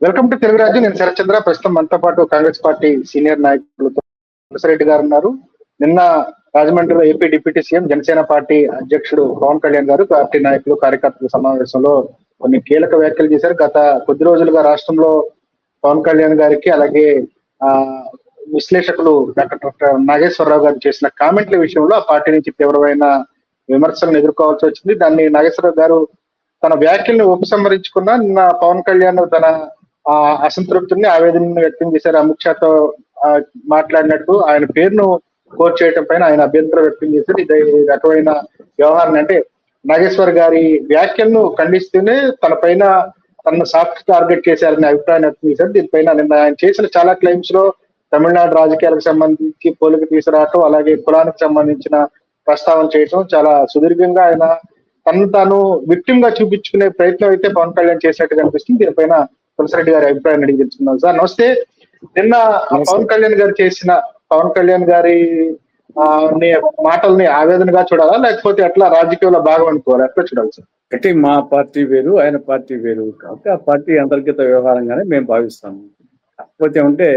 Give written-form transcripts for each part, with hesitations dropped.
Welcome to Telugu రాజ్యం. నేను శరత్చంద్ర. ప్రస్తుతం మనతో పాటు కాంగ్రెస్ పార్టీ సీనియర్ నాయకులు తులసిరెడ్డి గారు ఉన్నారు. నిన్న రాజమండ్రిలో AP deputy CM Janasena party అధ్యక్షుడు పవన్ కళ్యాణ్ గారు పార్టీ నాయకులు కార్యకర్తల సమావేశంలో కొన్ని కీలక వ్యాఖ్యలు చేశారు. గత కొద్ది రోజులుగా రాష్ట్రంలో పవన్ కళ్యాణ్ గారికి అలాగే ఆ విశ్లేషకులు డాక్టర్ నాగేశ్వరరావు గారు చేసిన కామెంట్ల విషయంలో ఆ పార్టీ నుంచి తీవ్రమైన విమర్శలను ఎదుర్కోవాల్సి వచ్చింది. దాన్ని నాగేశ్వరరావు గారు తన వ్యాఖ్యల్ని ఉపసంహరించుకున్న నిన్న పవన్ కళ్యాణ్ తన అసంతృప్తిని ఆవేదనను వ్యక్తం చేశారు. అమిత్ షాతో మాట్లాడినట్టు ఆయన పేరును కోట్ చేయడం పైన ఆయన అభ్యంతరం వ్యక్తం చేశారు. ఇది రకమైన వ్యవహారం అంటే నాగేశ్వర్ గారి వ్యాఖ్యలను ఖండిస్తూనే తన పైన తన సాఫ్ట్ టార్గెట్ చేశారనే అభిప్రాయం వ్యక్తం చేశారు. దీనిపైన నిన్న ఆయన చేసిన చాలా క్లెయిమ్స్ లో తమిళనాడు రాజకీయాలకు సంబంధించి పోలిక తీసుకురావటం, అలాగే కులానికి సంబంధించిన ప్రస్తావన చేయటం, చాలా సుదీర్ఘంగా ఆయన తను తాను విక్టిమ్ గా చూపించుకునే ప్రయత్నం అయితే పవన్ కళ్యాణ్ చేసినట్టు కనిపిస్తుంది. దీనిపైన తులసిరెడ్డి గారి అభిప్రాయాన్ని అడిగి తెలుసుకున్నాం. సార్ నమస్తే. నిన్న పవన్ కళ్యాణ్ గారి మాటల్ని ఆవేదనగా చూడాలా, లేకపోతే అట్లా రాజకీయంలో భాగం అనుకోవాలి, ఎట్లా చూడాలి సార్? అంటే మా పార్టీ వేరు, ఆయన పార్టీ వేరు కాబట్టి ఆ పార్టీ అంతర్గత వ్యవహారంగానే మేము భావిస్తాము. కాకపోతే ఉంటే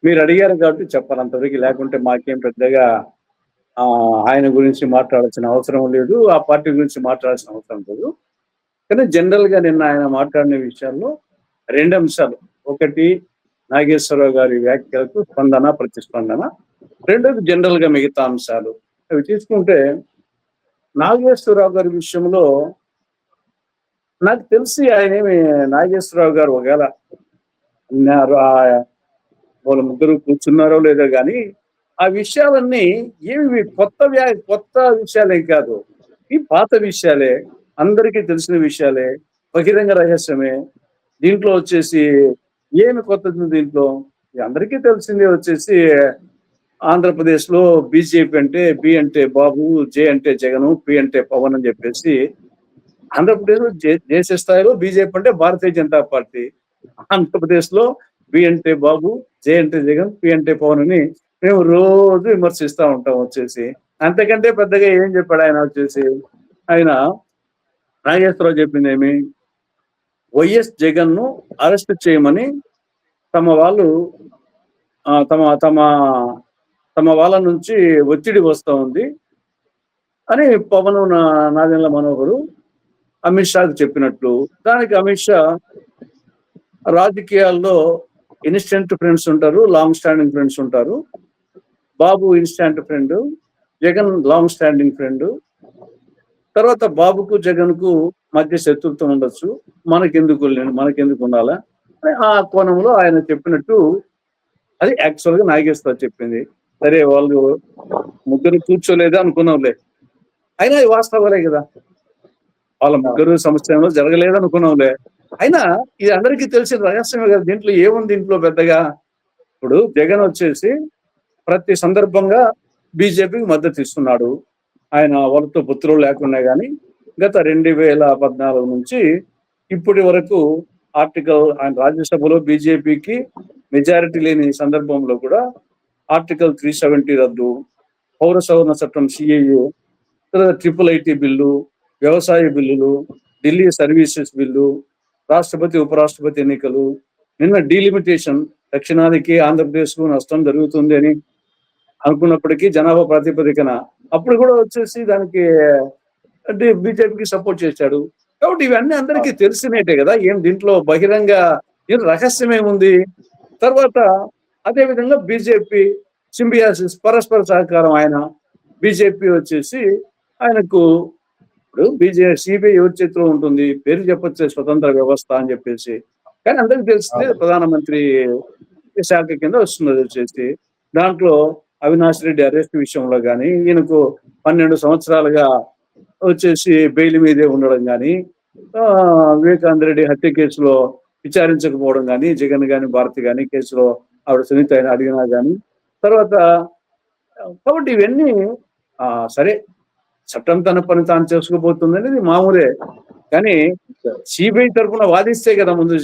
మీరు అడిగారు కాబట్టి చెప్పాలి అంతవరకు, లేకుంటే మాకేం పెద్దగా ఆయన గురించి మాట్లాడాల్సిన అవసరం లేదు, ఆ పార్టీ గురించి మాట్లాడాల్సిన అవసరం లేదు. కానీ జనరల్ గా నిన్న ఆయన మాట్లాడిన విషయాల్లో రెండు అంశాలు: ఒకటి నాగేశ్వరరావు గారి వ్యాఖ్యలకు స్పందన, ప్రతిస్పందన; రెండోది జనరల్ గా మిగతా అంశాలు. అవి తీసుకుంటే నాగేశ్వరరావు గారి విషయంలో నాకు తెలిసి ఆయనేమి నాగేశ్వరరావు గారు ఒకవేళ వాళ్ళ ముగ్గురు కూర్చున్నారో లేదో కానీ ఆ విషయాలన్నీ ఏమి కొత్త విషయాలేం కాదు, ఈ పాత విషయాలే, అందరికీ తెలిసిన విషయాలే, బహిరంగ రహస్యమే. దీంట్లో వచ్చేసి ఏమి కొత్తది? దీంట్లో అందరికీ తెలిసిందే వచ్చేసి ఆంధ్రప్రదేశ్ లో బీజేపీ అంటే బి అంటే బాబు, జే అంటే జగన్, పి అంటే పవన్ అని చెప్పేసి ఆంధ్రప్రదేశ్ లో దేశ స్థాయిలో బీజేపీ అంటే భారతీయ జనతా పార్టీ, ఆంధ్రప్రదేశ్ లో బి అంటే బాబు, జే అంటే జగన్, పి అంటే పవన్ అని మేము రోజు విమర్శిస్తూ ఉంటాం వచ్చేసి. అంతకంటే పెద్దగా ఏం చెప్పాడు ఆయన వచ్చేసి? ఆయన నాగేశ్వరరావు చెప్పింది ఏమి? వైఎస్ జగన్ ను అరెస్ట్ చేయమని తమ వాళ్ళు తమ తమ తమ వాళ్ళ నుంచి ఒత్తిడి వస్తూ ఉంది అని పవన్ నాదెండ్ల మనోహరు అమిత్ షాకి చెప్పినట్లు. దానికి అమిత్ షా రాజకీయాల్లో ఇన్స్టెంట్ ఫ్రెండ్స్ ఉంటారు, లాంగ్ స్టాండింగ్ ఫ్రెండ్స్ ఉంటారు. Babu instant friend, Jagan long standing friend. తర్వాత బాబుకు జగన్ కు మధ్య శత్రుత్వం ఉండొచ్చు, మనకెందుకు ఉండాలా ఆ కోణంలో ఆయన చెప్పినట్టు అది యాక్చువల్ గా నాగేశ్వరరావు చెప్పింది. సరే, వాళ్ళు ముగ్గురు కూర్చోలేదా అనుకున్నాంలే, అయినా అది వాస్తవాలే కదా, వాళ్ళ ముగ్గురు సమస్యలో జరగలేదు అనుకున్నాంలే. అయినా ఇది అందరికీ తెలిసిన రహస్యమే కదా, దీంట్లో ఏముంది? దీంట్లో పెద్దగా ఇప్పుడు జగన్ వచ్చేసి ప్రతి సందర్భంగా బీజేపీకి మద్దతు ఇస్తున్నాడు. ఆయన వాళ్ళతో పుత్రులు లేకున్నా కానీ గత 2014 నుంచి ఇప్పటి వరకు ఆయన రాజ్యసభలో బీజేపీకి మెజారిటీ లేని సందర్భంలో కూడా ఆర్టికల్ 370 రద్దు, పౌర సవరణ చట్టం సిఏఏ, ట్రిపుల్ ఐటీ బిల్లు, వ్యవసాయ బిల్లులు, ఢిల్లీ సర్వీసెస్ బిల్లు, రాష్ట్రపతి ఉపరాష్ట్రపతి ఎన్నికలు, నిన్న డీలిమిటేషన్, దక్షిణాదికి ఆంధ్రప్రదేశ్ కు నష్టం జరుగుతుంది అని అనుకున్నప్పటికీ జనాభా ప్రాతిపదికన అప్పుడు కూడా వచ్చేసి దానికి అంటే బీజేపీకి సపోర్ట్ చేశాడు. కాబట్టి ఇవన్నీ అందరికీ తెలిసినట్టే కదా, ఏం దీంట్లో బహిరంగ రహస్యం ఏముంది? తర్వాత అదే విధంగా బీజేపీ సింబియాసిస్, పరస్పర సహకారం. ఆయన బీజేపీ వచ్చేసి ఆయనకు ఇప్పుడు సిబిఐ ఎవరి చేతిలో ఉంటుంది? పేరు చెప్పొచ్చే, స్వతంత్ర వ్యవస్థ అని చెప్పేసి. కానీ అందరికి తెలిసిందే ప్రధానమంత్రి శాఖ కింద వస్తున్నది వచ్చేసి. దాంట్లో అవినాష్ రెడ్డి అరెస్ట్ విషయంలో కానీ, ఈయనకు 12 సంవత్సరాలుగా వచ్చేసి బెయిల్ మీదే ఉండడం కానీ, వివేకానంద రెడ్డి హత్య కేసులో విచారించకపోవడం కానీ, జగన్ కానీ భారతి కానీ కేసులో ఆవిడ సునీత అడిగినా కానీ, తర్వాత కాబట్టి ఇవన్నీ సరే, చట్టం తన పని తాను చేసుకోబోతుంది అనేది మామూలే. కానీ సిబిఐ తరఫున వాదిస్తే కదా, ముందు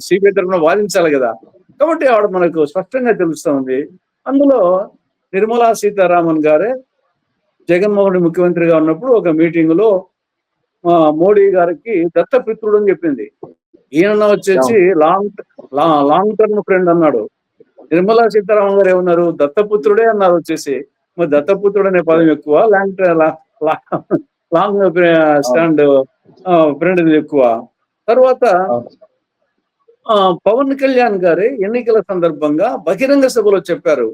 సిబిఐ తరఫున వాదించాలి కదా. కాబట్టి ఆవిడ మనకు స్పష్టంగా తెలుస్తూ ఉంది. అందులో నిర్మలా సీతారామన్ గారే జగన్మోహన్ రెడ్డి ముఖ్యమంత్రిగా ఉన్నప్పుడు ఒక మీటింగ్ లో మోడీ గారికి దత్తపుత్రుడు అని చెప్పింది. ఈయన వచ్చేసి లాంగ్ టర్మ్ ఫ్రెండ్ అన్నాడు. నిర్మలా సీతారామన్ గారు ఏమన్నారు, దత్తపుత్రుడే అన్నారు వచ్చేసి. మరి దత్తపుత్రుడు అనే పదం ఎక్కువ, లాంగ్ స్టాండ్ ఫ్రెండ్ ఎక్కువ. తర్వాత పవన్ కళ్యాణ్ గారి ఎన్నికల సందర్భంగా బహిరంగ సభలో చెప్పారు,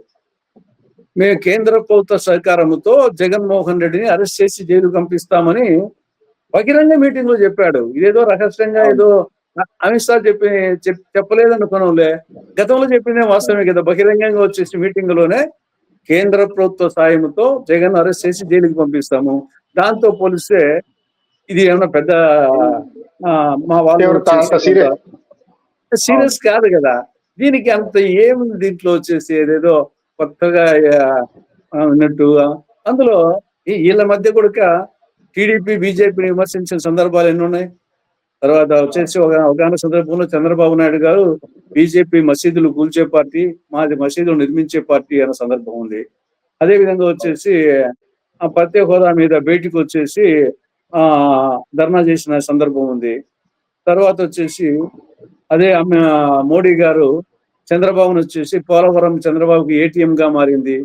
మేము కేంద్ర ప్రభుత్వ సహకారంతో జగన్మోహన్ రెడ్డిని అరెస్ట్ చేసి జైలు పంపిస్తామని బహిరంగ మీటింగ్ లో చెప్పాడు. ఇదేదో రహస్యంగా ఏదో అమిత్ షా చెప్పలేదనుకోనంలే, గతంలో చెప్పిందే వాస్తవమే కదా. బహిరంగంగా వచ్చేసి మీటింగ్ లోనే కేంద్ర ప్రభుత్వ సాయంతో జగన్ అరెస్ట్ చేసి జైలుకి పంపిస్తాము. దాంతో పోలిస్తే ఇది ఏమన్నా పెద్ద మా వాళ్ళు సీరియస్ కాదు కదా. దీనికి అంత ఏముంది దీంట్లో వచ్చేసి ఏదేదో కొత్తగా ఉన్నట్టు. అందులో వీళ్ళ మధ్య కూడా టీడీపీ బీజేపీని విమర్శించిన సందర్భాలు ఎన్ని ఉన్నాయి. తర్వాత వచ్చేసి ఒక సందర్భంలో చంద్రబాబు నాయుడు గారు బీజేపీ మసీదులు కూల్చే పార్టీ, మాది మసీదులు నిర్మించే పార్టీ అనే సందర్భం ఉంది. అదే విధంగా వచ్చేసి ప్రత్యేక హోదా మీద బయటికి వచ్చేసి ధర్నా చేసిన సందర్భం ఉంది. తర్వాత వచ్చేసి అదే మోడీ గారు చంద్రబాబును వచ్చేసి పోలవరం చంద్రబాబుకి ఏటీఎం గా మారింది.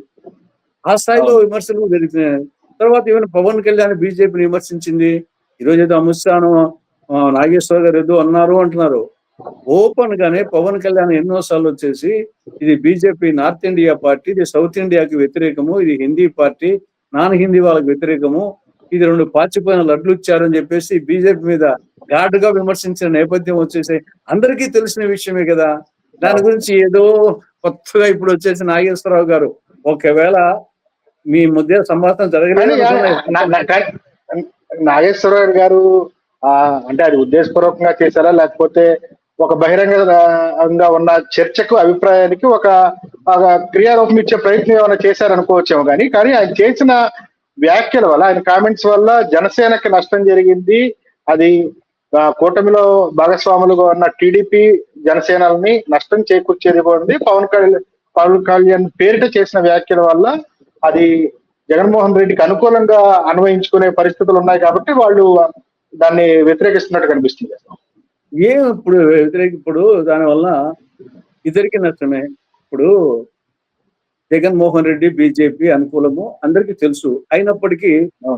ఆ స్థాయిలో విమర్శలు జరుగుతున్నాయి. తర్వాత ఈవెన్ పవన్ కళ్యాణ్ బీజేపీని విమర్శించింది. ఈరోజు ఏదో అమిత్ షాను నాగేశ్వర్ గారు ఏదో అన్నారు అంటున్నారు. ఓపెన్ గానే పవన్ కళ్యాణ్ ఎన్నోసార్లు వచ్చేసి ఇది బీజేపీ నార్త్ ఇండియా పార్టీ, ఇది సౌత్ ఇండియాకి వ్యతిరేకము, ఇది హిందీ పార్టీ, నాన్ హిందీ వాళ్ళకి వ్యతిరేకము, ఇది 2 పాచిపోయిన లడ్లు ఇచ్చారని చెప్పేసి బీజేపీ మీద ఘాటుగా విమర్శించిన నేపథ్యం వచ్చేసి అందరికీ తెలిసిన విషయమే కదా. దాని గురించి ఏదో కొత్తగా ఇప్పుడు వచ్చేసి నాగేశ్వరరావు గారు ఒకవేళ మీ మధ్య సంభాషణ జరగలేదు. నాగేశ్వరరావు గారు అంటే అది ఉద్దేశపూర్వకంగా చేశారా, లేకపోతే ఒక బహిరంగంగా ఉన్న చర్చకు అభిప్రాయానికి ఒక క్రియారూపం ఇచ్చే ప్రయత్నం ఏమైనా చేశారనుకోవచ్చేమో. కానీ ఆయన చేసిన వ్యాఖ్యల వల్ల, ఆయన కామెంట్స్ వల్ల జనసేనకి నష్టం జరిగింది. అది కూటమిలో భాగస్వాములుగా ఉన్న టీడీపీ జనసేనల్ని నష్టం చేకూర్చేది ఉంది. పవన్ కళ్యాణ్ పేరిట చేసిన వ్యాఖ్యల వల్ల అది జగన్మోహన్ రెడ్డికి అనుకూలంగా అన్వయించుకునే పరిస్థితులు ఉన్నాయి కాబట్టి వాళ్ళు దాన్ని వ్యతిరేకిస్తున్నట్టు కనిపిస్తుంది. ఇప్పుడు దానివల్ల ఇద్దరికి నష్టమే. ఇప్పుడు జగన్మోహన్ రెడ్డి బీజేపీ అనుకూలము అందరికీ తెలుసు. అయినప్పటికీ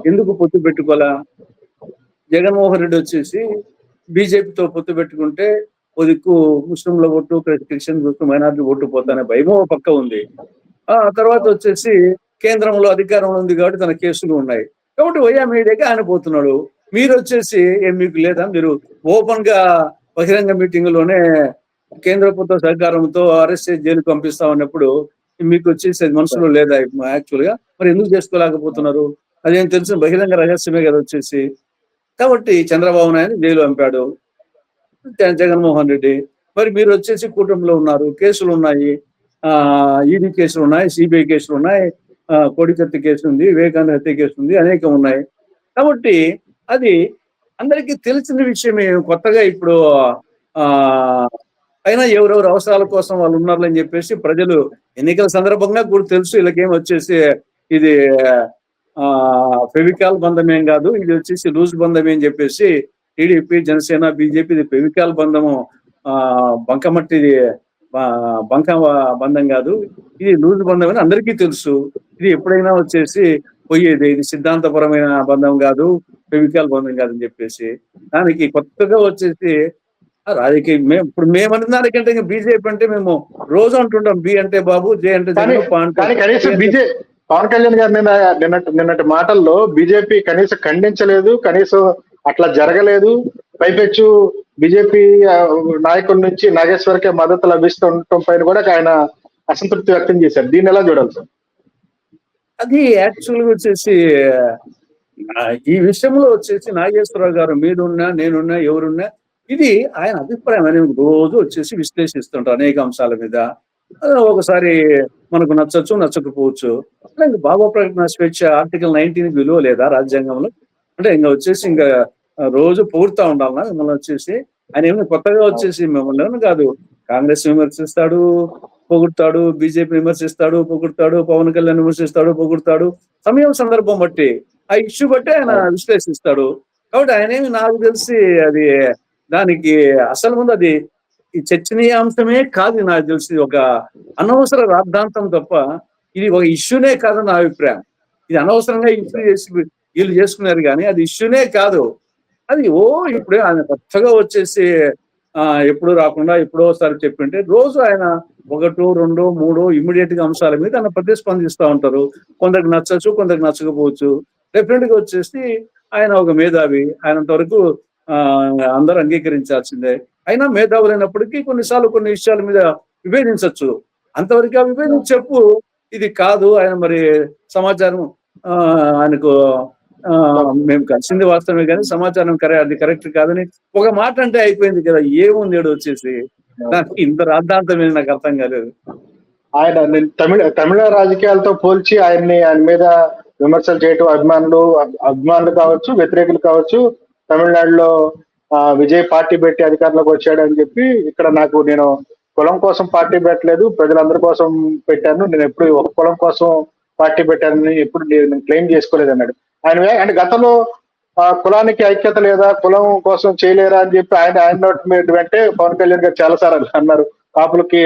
ఎందుకు పొత్తు పెట్టుకోవాలా? జగన్మోహన్ రెడ్డి వచ్చేసి బీజేపీతో పొత్తు పెట్టుకుంటే ఓ దిక్కు ముస్లింల vote, Christian vote, minority vote పోతానే భయమో పక్క ఉంది. తర్వాత వచ్చేసి కేంద్రంలో అధికారంలో ఉంది కాబట్టి తన కేసులు ఉన్నాయి కాబట్టి వయా మీడియాకి ఆయన పోతున్నాడు. మీరు వచ్చేసి మీకు లేదా, మీరు ఓపెన్ గా బహిరంగ మీటింగ్ లోనే కేంద్ర ప్రభుత్వ సహకారంతో అరెస్ట్ చేసి జైలు పంపిస్తామన్నప్పుడు మీకు వచ్చేసి మనసులో లేదా యాక్చువల్ గా? మరి ఎందుకు చేసుకోలేకపోతున్నారు? అదేం తెలిసిన బహిరంగ రహస్యమే కదా వచ్చేసి. కాబట్టి చంద్రబాబు నాయుడు జైలు పంపాడు జగన్మోహన్ రెడ్డి. మరి మీరు వచ్చేసి కూటమిలో ఉన్నారు, కేసులు ఉన్నాయి, ఈడీ కేసులు ఉన్నాయి, సిబిఐ కేసులు ఉన్నాయి, కోడికత్తి కేసు ఉంది, వివేకానంద హత్య కేసు ఉంది, అనేకం ఉన్నాయి. కాబట్టి అది అందరికీ తెలిసిన విషయమే. కొత్తగా ఇప్పుడు అయినా ఎవరెవరు అవసరాల కోసం వాళ్ళు ఉన్నారని చెప్పేసి ప్రజలు ఎన్నికల సందర్భంగా కూడా తెలుసు. వీళ్ళకేం వచ్చేసి ఇది ఫెవికాల్ బంధం ఏం కాదు, ఇది వచ్చేసి లూజ్ బంధం అని చెప్పేసి టీడీపీ, జనసేన, బీజేపీ ఇది ఫెవికాల్ బంధము, బంకమట్టిది బంక బంధం కాదు, ఇది లూజ్ బంధం అని అందరికీ తెలుసు. ఇది ఎప్పుడైనా వచ్చేసి పోయేది, ఇది సిద్ధాంతపరమైన బంధం కాదు, ఫెవికాల్ బంధం కాదని చెప్పేసి దానికి కొత్తగా వచ్చేసి రాజకీయ ఇప్పుడు మేమన్న దానికంటే బీజేపీ అంటే మేము రోజు అంటుంటాం, బి అంటే బాబు, జే అంటే పవన్ కళ్యాణ్ గారు నిన్నటి మాటల్లో బీజేపీ కనీసం ఖండించలేదు, కనీసం అట్లా జరగలేదు. పైపెచ్చు బీజేపీ నాయకుల నుంచి నాగేశ్వర్కే మద్దతు లభిస్తుండటం పైన కూడా ఆయన అసంతృప్తి వ్యక్తం చేశారు. దీన్ని ఎలా చూడాలి సార్? అది యాక్చువల్గా వచ్చేసి ఈ విషయంలో వచ్చేసి నాగేశ్వరరావు గారు మీరున్నా, నేనున్నా, ఎవరున్నా, ఇది ఆయన అభిప్రాయం అనేది రోజు వచ్చేసి విశ్లేషిస్తుంటారు అనేక అంశాల మీద. ఒకసారి మనకు నచ్చచ్చు, నచ్చకపోవచ్చు. ఇంకా భావ ప్రకటన స్వేచ్ఛ ఆర్టికల్ 19 విలువ లేదా రాజ్యాంగంలో? అంటే ఇంకా వచ్చేసి ఇంకా రోజు పొగుడుతూ ఉండాలన్నా మిమ్మల్ని వచ్చేసి? ఆయన ఏమైనా కొత్తగా వచ్చేసి మిమ్మల్ని కాదు, కాంగ్రెస్ విమర్శిస్తాడు, పొగుడుతాడు, బీజేపీ విమర్శిస్తాడు, పొగుడుతాడు, పవన్ కళ్యాణ్ విమర్శిస్తాడు, పొగుడుతాడు. సమయం సందర్భం బట్టి ఆ ఇష్యూ బట్టి ఆయన విశ్లేషిస్తాడు. కాబట్టి ఆయనేమి నాకు తెలిసి అది దానికి అసలు ముందు అది ఈ చర్చనీయాంశమే కాదు నాకు తెలిసి. ఒక అనవసర రాద్ధాంతం తప్ప ఇది ఒక ఇష్యూనే కాదని నా అభిప్రాయం. ఇది అనవసరంగా ఇష్యూ చేసి వీళ్ళు చేసుకున్నారు కానీ అది ఇష్యూనే కాదు. అది ఇప్పుడే ఆయన కొత్తగా వచ్చేసి ఎప్పుడు రాకుండా ఎప్పుడోసారి చెప్పింటే రోజు ఆయన 1, 2, 3 ఇమ్మీడియట్ గా అంశాల మీద ఆయన ప్రతిస్పందిస్తూ ఉంటారు. కొందరికి నచ్చచ్చు, కొందరికి నచ్చకపోవచ్చు. డెఫినెట్ గా వచ్చేసి ఆయన ఒక మేధావి. ఆయనంత వరకు అందరూ అంగీకరించాల్సిందే. అయినా మేధావులైనప్పటికీ కొన్నిసార్లు కొన్ని విషయాల మీద విభేదించవచ్చు. అంతవరకు ఆ విభేదించి చెప్పు, ఇది కాదు ఆయన మరి సమాచారం ఆయనకు మేము కలిసింది వాస్తవమే కానీ సమాచారం అది కరెక్ట్ కాదని ఒక మాట అంటే అయిపోయింది కదా. ఏముంది వచ్చేసి నాకు ఇంత రాద్ధాంతం ఏది నాకు అర్థం కాలేదు. ఆయన తమిళ రాజకీయాలతో పోల్చి ఆయన మీద విమర్శలు చేయటం అభిమానులు కావచ్చు, వ్యతిరేకులు కావచ్చు. తమిళనాడులో విజయ్ పార్టీ పెట్టి అధికారంలోకి వచ్చాడు అని చెప్పి, ఇక్కడ నేను కులం కోసం పార్టీ పెట్టలేదు, ప్రజలందరి కోసం పెట్టాను, నేను ఎప్పుడు ఒక కులం కోసం పార్టీ పెట్టానని ఎప్పుడు నేను క్లెయిమ్ చేసుకోలేదు అన్నాడు. అంటే గతంలో కులానికి ఐక్యత లేదా, కులం కోసం చేయలేరా అని చెప్పి ఆయన వెంటే పవన్ కళ్యాణ్ గారు చాలా సార్లు అన్నారు, కాపులకి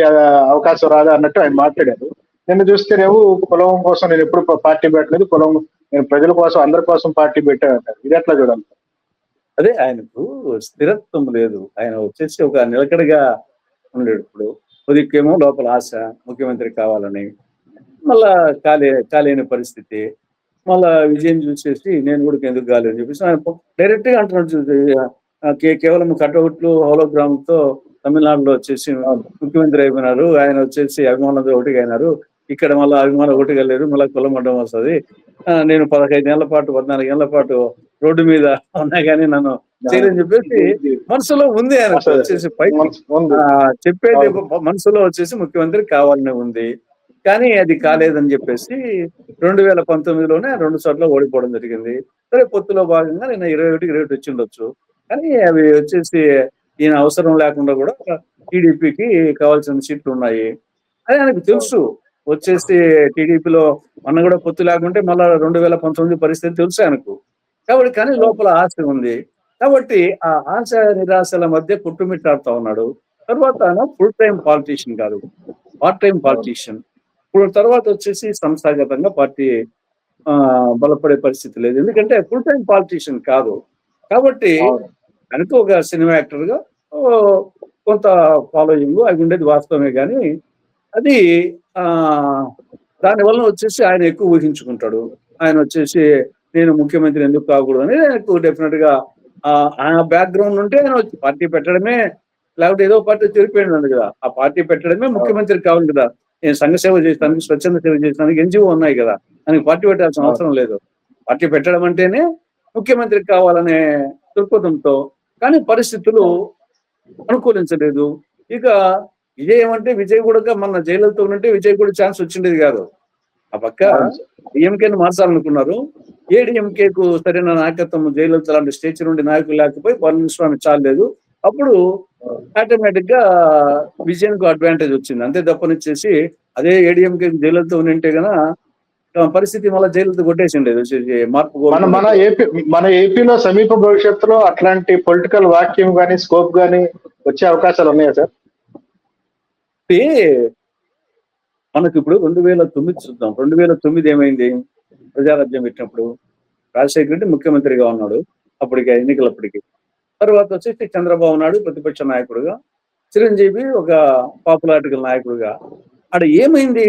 అవకాశం రాదా అన్నట్టు ఆయన మాట్లాడారు. నిన్ను చూస్తేనేమో కులం కోసం నేను ఎప్పుడు పార్టీ పెట్టలేదు, నేను ప్రజల కోసం అందరి కోసం పార్టీ పెట్టాను అంటారు. ఇది ఎట్లా చూడాలి? అదే ఆయనకు స్థిరత్వం లేదు. ఆయన వచ్చేసి ఒక నిలకడగా ఉండేడు. ఇప్పుడు కొద్దికేమో లోపల ఆశ ముఖ్యమంత్రి కావాలని, మళ్ళా కాలేని పరిస్థితి, మళ్ళా విజయం చూసేసి నేను కూడా ఎందుకు కాలేదు అని చెప్పేసి ఆయన డైరెక్ట్ గా అంటున్నాడు. కేవలం కటౌట్లు హోలోగ్రామ్ తో తమిళనాడులో వచ్చేసి ముఖ్యమంత్రి అయిపోయినారు, ఆయన వచ్చేసి అభిమానులతో ఒకటిగా అయినారు, ఇక్కడ మళ్ళీ అభిమానులు ఒకటిగా లేరు, మళ్ళీ కులం అడ్డం వస్తుంది. నేను 15 ఏళ్ల పాటు 14 ఏళ్ల పాటు రోడ్డు మీద ఉన్నా కానీ నన్ను చేయలేని చెప్పేసి మనసులో ఉంది. ఆయన వచ్చేసి పై చెప్పేది మనసులో వచ్చేసి ముఖ్యమంత్రి కావాలని ఉంది, కానీ అది కాలేదని చెప్పేసి 2019లోనే 2 చోట్ల ఓడిపోవడం జరిగింది. సరే పొత్తులో భాగంగా నేను 21కి 21 వచ్చి ఉండొచ్చు, కానీ అవి వచ్చేసి ఈయన అవసరం లేకుండా కూడా టీడీపీకి కావాల్సిన సీట్లు ఉన్నాయి అని ఆయనకు తెలుసు. వచ్చేసి టీడీపీలో మొన్న కూడా పొత్తు లేకుంటే మళ్ళా 2019 పరిస్థితి తెలుసు ఆయనకు. కాబట్టి కానీ లోపల ఆశ ఉంది కాబట్టి ఆ ఆశ నిరాశల మధ్య కుట్టుమిట్టాడుతూ ఉన్నాడు. తర్వాత ఫుల్ టైం పాలిటీషియన్ కాదు, పార్ట్ టైం పాలిటీషియన్. ఇప్పుడు తర్వాత వచ్చేసి సంస్థాగతంగా పార్టీ బలపడే పరిస్థితి లేదు, ఎందుకంటే ఫుల్ టైం పాలిటీషియన్ కాదు. కాబట్టి కనుక ఒక సినిమా యాక్టర్ గా కొంత ఫాలోయింగ్ అవి ఉండేది వాస్తవమే, కానీ అది దానివల్ల వచ్చేసి ఆయన ఎక్కువ ఊహించుకుంటాడు. ఆయన వచ్చేసి నేను ముఖ్యమంత్రి ఎందుకు కాకూడదు అని ఆయనకు డెఫినెట్ గా ఆ బ్యాక్గ్రౌండ్ ఉంటే ఆయన పార్టీ పెట్టడమే, లేకపోతే ఏదో పార్టీ చేరిపోయింది కదా, ఆ పార్టీ పెట్టడమే ముఖ్యమంత్రి కావాలి కదా. నేను సంఘ సేవ చేస్తానికి, స్వచ్ఛంద సేవ చేస్తానికి ఎన్జిఓ ఉన్నాయి కదా, ఆయనకి పార్టీ పెట్టాల్సిన అవసరం లేదు. పార్టీ పెట్టడం అంటేనే ముఖ్యమంత్రి కావాలనే దృక్పథంతో, కానీ పరిస్థితులు అనుకూలించలేదు. ఇక విజయ్ ఏమంటే విజయ్ కూడా మన జైలుతో ఉంటే విజయ్ కూడా ఛాన్స్ వచ్చిండేది కాదు. ఆ పక్క డిఎంకేని మార్చాలనుకున్నారు, ఏడీఎంకేకు సరైన నాయకత్వం జైలలిత లాంటి స్టేజ్ నుండి నాయకులు లేకపోయి పళనిస్వామి చాలేదు. అప్పుడు ఆటోమేటిక్ గా విజయన్కు అడ్వాంటేజ్ వచ్చింది. అంతే తప్పనిచ్చేసి అదే ఏడీఎంకే జైలలిత ఉంటే గన పరిస్థితి మళ్ళీ జైలుతో కొట్టేసిండేది మార్పు. మన ఏపీలో సమీప భవిష్యత్తులో అట్లాంటి పొలిటికల్ వాక్యూమ్ గానీ స్కోప్ గానీ వచ్చే అవకాశాలు ఉన్నాయా సార్? మనకి ఇప్పుడు 2009 చూద్దాం. 2009 ఏమైంది? ప్రజారాజ్యం పెట్టినప్పుడు రాజశేఖర రెడ్డి ముఖ్యమంత్రిగా ఉన్నాడు అప్పటికి, ఎన్నికలప్పటికి. తర్వాత వచ్చేసి చంద్రబాబు నాయుడు ప్రతిపక్ష నాయకుడుగా, చిరంజీవి ఒక పాపులారిటికల్ నాయకుడుగా. అక్కడ ఏమైంది?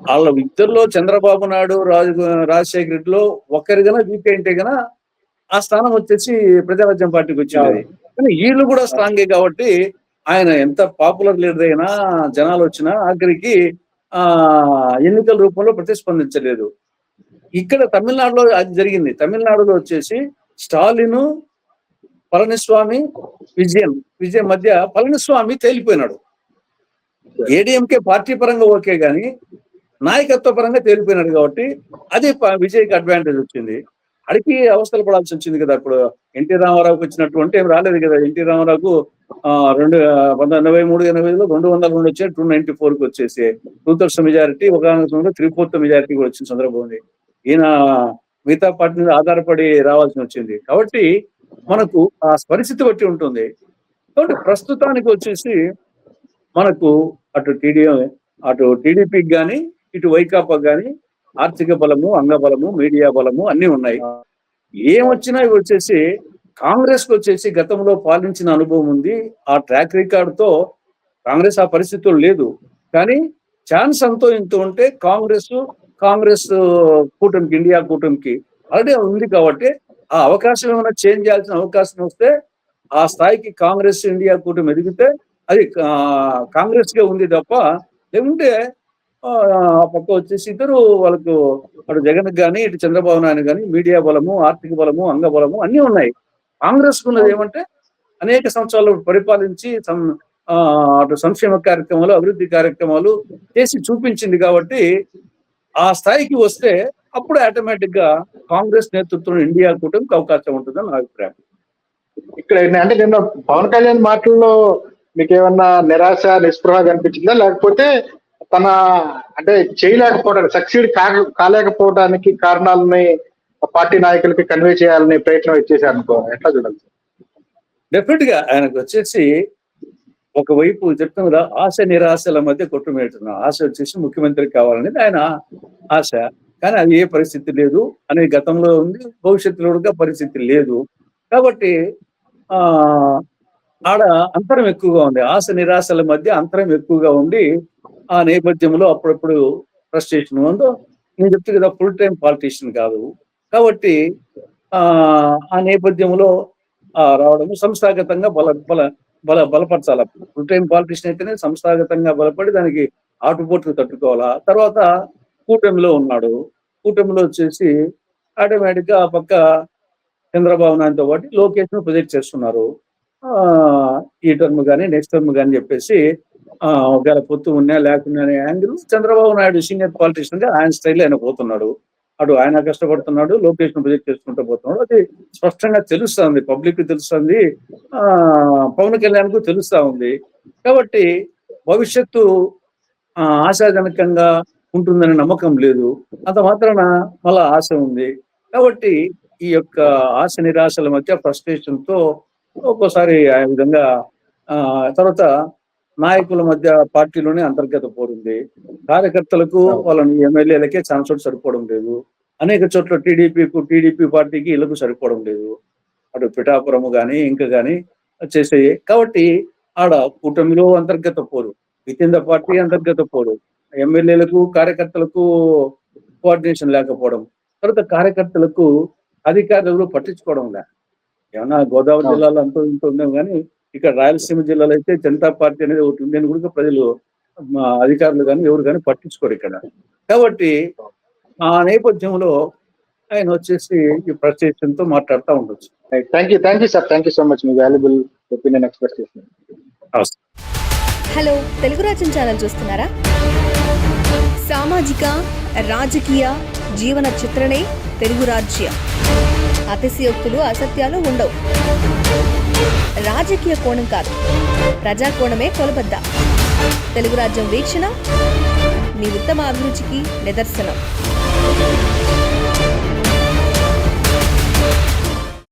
వాళ్ళ ఇద్దరులో చంద్రబాబు నాయుడు రాజశేఖర రెడ్డిలో ఒక్కరిగన వీక్ అయితే గన ఆ స్థానం వచ్చేసి ప్రజారాజ్యం పార్టీకి వచ్చింది. కానీ వీళ్ళు కూడా స్ట్రాంగే కాబట్టి ఆయన ఎంత పాపులర్ లీడర్ అయినా, జనాలు వచ్చినా ఆఖరికి ఎన్నికల రూపంలో ప్రతిస్పందించలేదు. ఇక్కడ తమిళనాడులో అది జరిగింది. తమిళనాడులో వచ్చేసి స్టాలిన్, పళనిస్వామి, విజయన్ మధ్య పళనిస్వామి తేలిపోయినాడు. ఏడీఎంకే పార్టీ పరంగా ఓకే గాని నాయకత్వ పరంగా తేలిపోయినాడు కాబట్టి అది విజయ్కి అడ్వాంటేజ్ వచ్చింది. అడికి అవస్థలు పడాల్సి వచ్చింది కదా. ఇప్పుడు ఎన్టీ రామారావుకి వచ్చినటువంటి ఏం రాలేదు కదా. ఎన్టీ రామారావుకు 1983-85లో 202 వచ్చే 294కి వచ్చేసి 2/3 మెజారిటీ, ఒక 3/4 మెజారిటీ కూడా వచ్చిన సందర్భం ఉంది. ఈయన మిగతా పార్టీ మీద ఆధారపడి రావాల్సి వచ్చింది. కాబట్టి మనకు ఆ పరిస్థితి బట్టి ఉంటుంది. కాబట్టి ప్రస్తుతానికి వచ్చేసి మనకు అటు టీడీపీకి గాని, ఇటు వైకాపాకి గాని ఆర్థిక బలము, అంగబలము, మీడియా బలము అన్నీ ఉన్నాయి. ఏమొచ్చినా ఇవి వచ్చేసి కాంగ్రెస్ కి వచ్చేసి గతంలో పాలించిన అనుభవం ఉంది. ఆ ట్రాక్ రికార్డ్ తో కాంగ్రెస్ ఆ పరిస్థితుల్లో లేదు. కానీ ఛాన్స్ అంతో ఇంతో ఉంటే కాంగ్రెస్ కూటమికి, ఇండియా కూటమికి ఆల్రెడీ ఉంది కాబట్టి ఆ అవకాశం ఏమైనా చేంజ్ చేయాల్సిన అవకాశం వస్తే ఆ స్థాయికి కాంగ్రెస్ ఇండియా కూటమి ఎదిగితే అది కాంగ్రెస్ కే ఉంది తప్ప లేకుంటే ఆ పక్క వచ్చేసి ఇద్దరు వాళ్ళకు అటు జగన్ కానీ ఇటు చంద్రబాబు నాయుడు కానీ మీడియా బలము, ఆర్థిక బలము, అంగబలము అన్నీ ఉన్నాయి. కాంగ్రెస్ ఉన్నది ఏమంటే అనేక సంవత్సరాలు పరిపాలించి అటు సంక్షేమ కార్యక్రమాలు, అభివృద్ధి కార్యక్రమాలు చేసి చూపించింది కాబట్టి ఆ స్థాయికి వస్తే అప్పుడు ఆటోమేటిక్ గా కాంగ్రెస్ నేతృత్వం ఇండియా కూటమికి అవకాశం ఉంటుందని నా అభిప్రాయం. ఇక్కడ అంటే నిన్న పవన్ కళ్యాణ్ మాటల్లో మీకు ఏమన్నా నిరాశ, నిస్పృహ కనిపించిందా? లేకపోతే తన అంటే చేయలేకపోవడానికి, సక్సీడ్ కాలేకపోవడానికి కారణాలని పార్టీ నాయకులకి కన్వే చేయాలని ప్రయత్నం ఇచ్చేసారు అనుకో, ఎట్లా చూడాలి? డెఫినెట్ గా ఆయనకు వచ్చేసి ఒకవైపు చెప్తాం కదా, ఆశ నిరాశల మధ్య కొట్టుమిడుతున్నాం. ఆశ వచ్చేసి ముఖ్యమంత్రి కావాలనేది ఆయన ఆశ, కానీ అది ఏ పరిస్థితి లేదు అనే గతంలో ఉంది, భవిష్యత్తులో కూడా పరిస్థితి లేదు. కాబట్టి ఆడ అంతరం ఎక్కువగా ఉంది. ఆశ నిరాశల మధ్య అంతరం ఎక్కువగా ఉండి ఆ నేపథ్యంలో అప్పుడప్పుడు ఫ్రస్ట్రేషన్ ఉందో. నేను చెప్తే కదా, ఫుల్ టైం పాలిటీషియన్ కాదు కాబట్టి ఆ నేపథ్యంలో రావడము సంస్థాగతంగా బలపరచాలి. ఫుల్ టైం పాలిటీషియన్ అయితేనే సంస్థాగతంగా బలపడి దానికి ఆటుపోట్లు తట్టుకోవాలా. తర్వాత కూటమిలో ఉన్నాడు, కూటమిలో వచ్చేసి ఆటోమేటిక్ గా ఆ పక్క చంద్రబాబు నాయుడుతో పాటు లోకేష్ ను ప్రొజెక్ట్ చేస్తున్నారు. ఈ టర్మ్ కానీ నెక్స్ట్ టర్మ్ కానీ చెప్పేసి ఒకవేళ పొత్తు ఉన్నా లేకున్నా అనే angle Chandrababu Naidu senior politician గా ఆయన స్టైల్లో ఆయన పోతున్నాడు. అటు ఆయన కష్టపడుతున్నాడు, లోకేష్ ను ప్రొజెక్ట్ చేసుకుంటూ పోతున్నాడు. అది స్పష్టంగా తెలుస్తుంది, పబ్లిక్ తెలుస్తుంది, పవన్ కళ్యాణ్ కు తెలుస్తా ఉంది. కాబట్టి భవిష్యత్తు ఆశాజనకంగా ఉంటుందనే నమ్మకం లేదు, అంత మాత్రాన మళ్ళా ఆశ ఉంది. కాబట్టి ఈ యొక్క ఆశ నిరాశల మధ్య ఫ్రస్ట్రేషన్ తో ఒక్కోసారి ఆ విధంగా తర్వాత నాయకుల మధ్య పార్టీలోనే అంతర్గత పోరుంది. కార్యకర్తలకు వాళ్ళని ఎమ్మెల్యేలకే చాలా చోట్ల సరిపోవడం లేదు, అనేక చోట్ల టీడీపీ పార్టీకి ఇళ్లకు సరిపోవడం లేదు, అటు పిఠాపురము కానీ ఇంకా కానీ చేసాయి. కాబట్టి ఆడ కూటమిలో అంతర్గత పోరు, విత్ ఇన్ ద పార్టీ అంతర్గత పోరు, ఎమ్మెల్యేలకు కార్యకర్తలకు కోఆర్డినేషన్ లేకపోవడం, తర్వాత కార్యకర్తలకు అధికారులు పట్టించుకోవడం లే. ఏమన్నా గోదావరి జిల్లాలో అంతా ఇంత ఉందేమో కానీ ఇక్కడ రాయలసీమ జిల్లాలో అయితే జనతా పార్టీ అనేది ఒకటి ఉందని కూడా ప్రజలు, అధికారులు కానీ ఎవరు కానీ పట్టించుకోరు ఇక్కడ. కాబట్టి ఆ నేపథ్యంలో ఆయన వచ్చేసి ఈ ఫ్రస్ట్రేషన్ తో మాట్లాడుతూ ఉండొచ్చు. Thank you sir, thank you so much me valuable opinion express చేసినందుకు. హలో, తెలుగు రాజ్యం ఛానల్ చూస్తున్నారా? సామాజిక, రాజకీయ, జీవన చిత్రణే తెలుగు రాజ్యం. అతిశయోక్తులు, అసత్యాలు ఉండవు. రాజకీయ కోణం కాదు, ప్రజా కోణమే కొలబద్ద. తెలుగు రాజ్యం వీక్షణ మీ ఉత్తమ అభిరుచికి నిదర్శనం.